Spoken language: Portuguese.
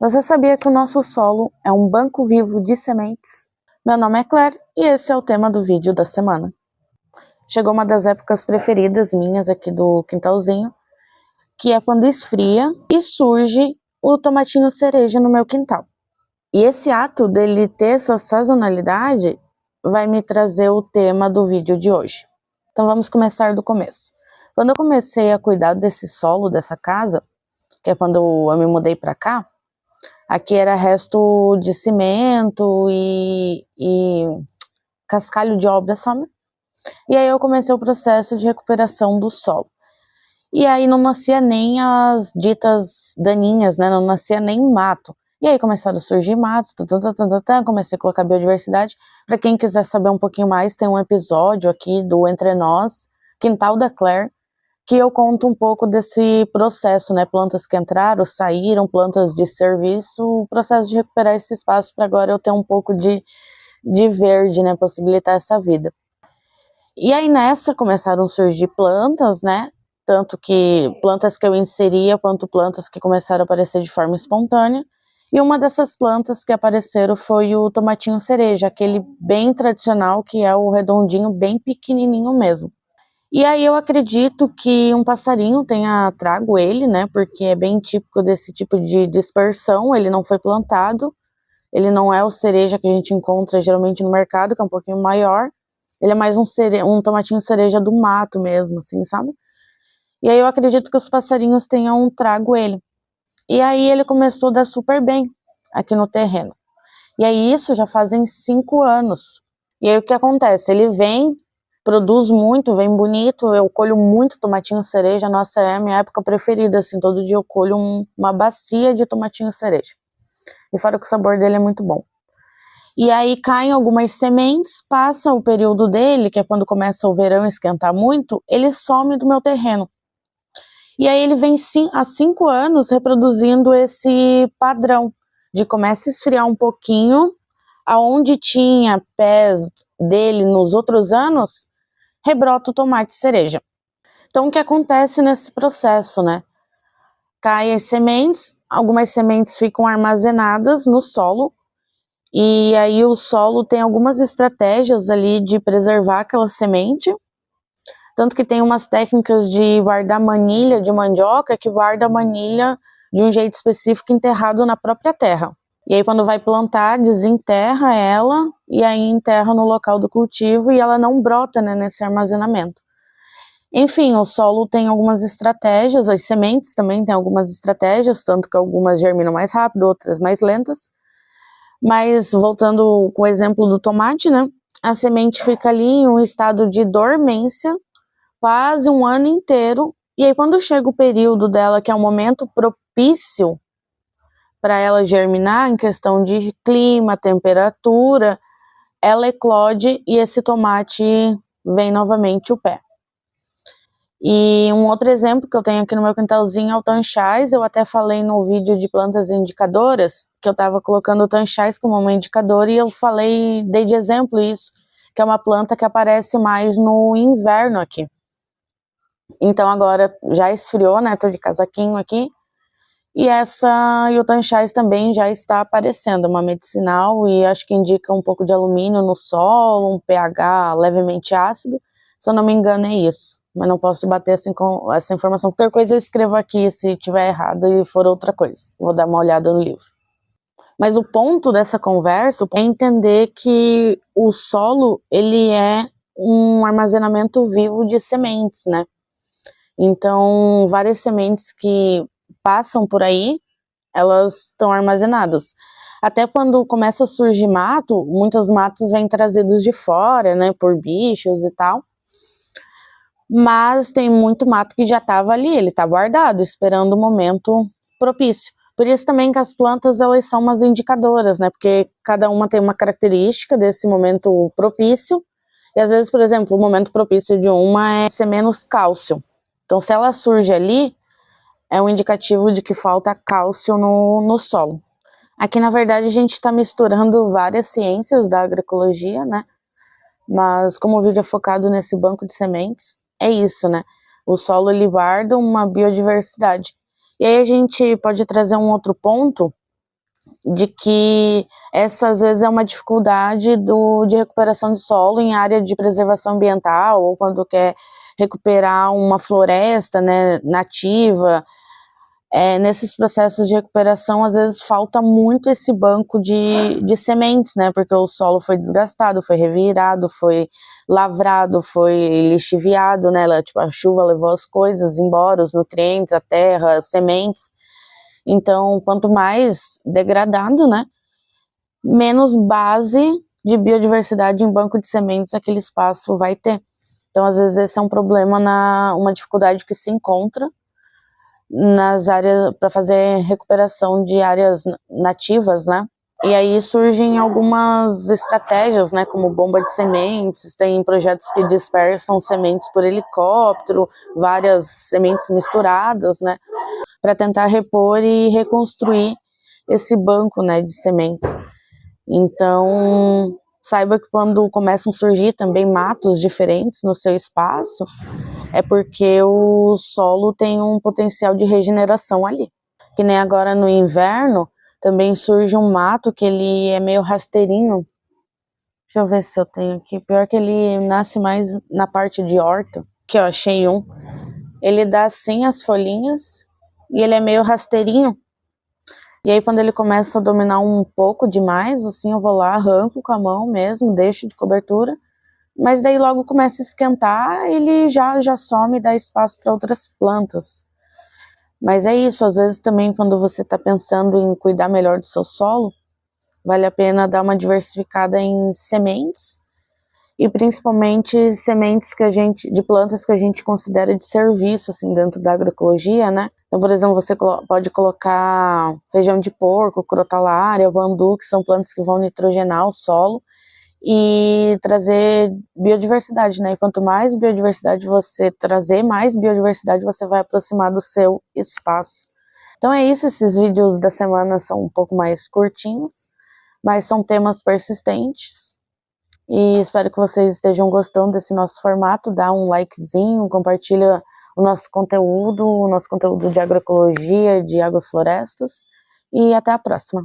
Você sabia que o nosso solo é um banco vivo de sementes? Meu nome é Claire e esse é o tema do vídeo da semana. Chegou uma das épocas preferidas minhas aqui do quintalzinho, que é quando esfria e surge o tomatinho cereja no meu quintal. E esse ato dele ter essa sazonalidade vai me trazer o tema do vídeo de hoje. Então vamos começar do começo. Quando eu comecei a cuidar desse solo, dessa casa, que é quando eu me mudei para cá, aqui era resto de cimento e cascalho de obra, sabe? E aí eu comecei o processo de recuperação do solo. E aí não nascia nem as ditas daninhas, né? Não nascia nem mato. E aí começaram a surgir mato, comecei a colocar biodiversidade. Para quem quiser saber um pouquinho mais, tem um episódio aqui do Entre Nós, Quintal da Claire, que eu conto um pouco desse processo, né? Plantas que entraram, saíram, plantas de serviço, o processo de recuperar esse espaço para agora eu ter um pouco de verde, né? Possibilitar essa vida. E aí nessa começaram a surgir plantas, né? Tanto que plantas que eu inseria, quanto plantas que começaram a aparecer de forma espontânea. E uma dessas plantas que apareceram foi o tomatinho cereja, aquele bem tradicional, que é o redondinho, bem pequenininho mesmo. E aí eu acredito que um passarinho tenha trago ele, né, porque é bem típico desse tipo de dispersão, ele não foi plantado, ele não é o cereja que a gente encontra geralmente no mercado, que é um pouquinho maior, ele é mais um tomatinho cereja do mato mesmo, assim, sabe? E aí eu acredito que os passarinhos tenham trago ele. E aí ele começou a dar super bem aqui no terreno. E aí isso já fazem 5 anos. E aí o que acontece? Ele vem, produz muito, vem bonito, eu colho muito tomatinho cereja, nossa, é a minha época preferida, assim, todo dia eu colho uma bacia de tomatinho cereja. E fora que o sabor dele é muito bom. E aí caem algumas sementes, passa o período dele, que é quando começa o verão esquentar muito, ele some do meu terreno. E aí ele vem há 5 anos reproduzindo esse padrão, de começa a esfriar um pouquinho, aonde tinha pés dele nos outros anos, rebrota o tomate cereja. Então o que acontece nesse processo, né? Caem as sementes, algumas sementes ficam armazenadas no solo, e aí o solo tem algumas estratégias ali de preservar aquela semente, tanto que tem umas técnicas de guardar manilha de mandioca, que guarda a manilha de um jeito específico enterrado na própria terra. E aí quando vai plantar, desenterra ela e aí enterra no local do cultivo e ela não brota, né, nesse armazenamento. Enfim, o solo tem algumas estratégias, as sementes também têm algumas estratégias, tanto que algumas germinam mais rápido, outras mais lentas. Mas voltando com o exemplo do tomate, né, a semente fica ali em um estado de dormência, quase um ano inteiro, e aí quando chega o período dela, que é um momento propício para ela germinar, em questão de clima, temperatura, ela eclode e esse tomate vem novamente o pé. E um outro exemplo que eu tenho aqui no meu quintalzinho é o tanchais. Eu até falei no vídeo de plantas indicadoras, que eu estava colocando o tanchais como uma indicadora, e eu falei, dei de exemplo isso, que é uma planta que aparece mais no inverno aqui. Então agora já esfriou, né, tô de casaquinho aqui, e o tanchais também já está aparecendo, uma medicinal, e acho que indica um pouco de alumínio no solo, um pH levemente ácido, se eu não me engano é isso, mas não posso bater essa informação, qualquer coisa eu escrevo aqui se tiver errado e for outra coisa, vou dar uma olhada no livro. Mas o ponto dessa conversa é entender que o solo, ele é um armazenamento vivo de sementes, né? Então, várias sementes que passam por aí, elas estão armazenadas. Até quando começa a surgir mato, muitos matos vêm trazidos de fora, né, por bichos e tal. Mas tem muito mato que já estava ali, ele está guardado, esperando o momento propício. Por isso também que as plantas, elas são umas indicadoras, né, porque cada uma tem uma característica desse momento propício. E às vezes, por exemplo, o momento propício de uma é ser menos cálcio. Então, se ela surge ali, é um indicativo de que falta cálcio no solo. Aqui, na verdade, a gente está misturando várias ciências da agroecologia, né? Mas como o vídeo é focado nesse banco de sementes, é isso, né? O solo, ele guarda uma biodiversidade. E aí a gente pode trazer um outro ponto, de que essa às vezes é uma dificuldade de recuperação de solo em área de preservação ambiental, ou quando quer recuperar uma floresta, né, nativa. Nesses processos de recuperação, às vezes falta muito esse banco de sementes, né, porque o solo foi desgastado, foi revirado, foi lavrado, foi lixiviado, né, tipo, a chuva levou as coisas embora, os nutrientes, a terra, as sementes. Então, quanto mais degradado, né, menos base de biodiversidade em banco de sementes aquele espaço vai ter. Então, às vezes, esse é um problema, uma dificuldade que se encontra nas áreas, para fazer recuperação de áreas nativas, né? E aí surgem algumas estratégias, né, como bomba de sementes, tem projetos que dispersam sementes por helicóptero, várias sementes misturadas, né, para tentar repor e reconstruir esse banco, né, de sementes. Então, saiba que quando começam a surgir também matos diferentes no seu espaço, é porque o solo tem um potencial de regeneração ali. Que nem agora no inverno, também surge um mato que ele é meio rasteirinho. Deixa eu ver se eu tenho aqui. Pior que ele nasce mais na parte de horta, que eu achei um. Ele dá assim as folhinhas e ele é meio rasteirinho. E aí quando ele começa a dominar um pouco demais, assim, eu vou lá, arranco com a mão mesmo, deixo de cobertura. Mas daí logo começa a esquentar, ele já some e dá espaço para outras plantas. Mas é isso, às vezes também quando você está pensando em cuidar melhor do seu solo, vale a pena dar uma diversificada em sementes, e principalmente sementes de plantas que a gente considera de serviço, assim, dentro da agroecologia, né? Então, por exemplo, você pode colocar feijão de porco, crotalária, bambu, que são plantas que vão nitrogenar o solo, e trazer biodiversidade, né? E quanto mais biodiversidade você trazer, mais biodiversidade você vai aproximar do seu espaço. Então é isso, esses vídeos da semana são um pouco mais curtinhos, mas são temas persistentes. E espero que vocês estejam gostando desse nosso formato. Dá um likezinho, compartilha o nosso conteúdo de agroecologia, de agroflorestas. E até a próxima.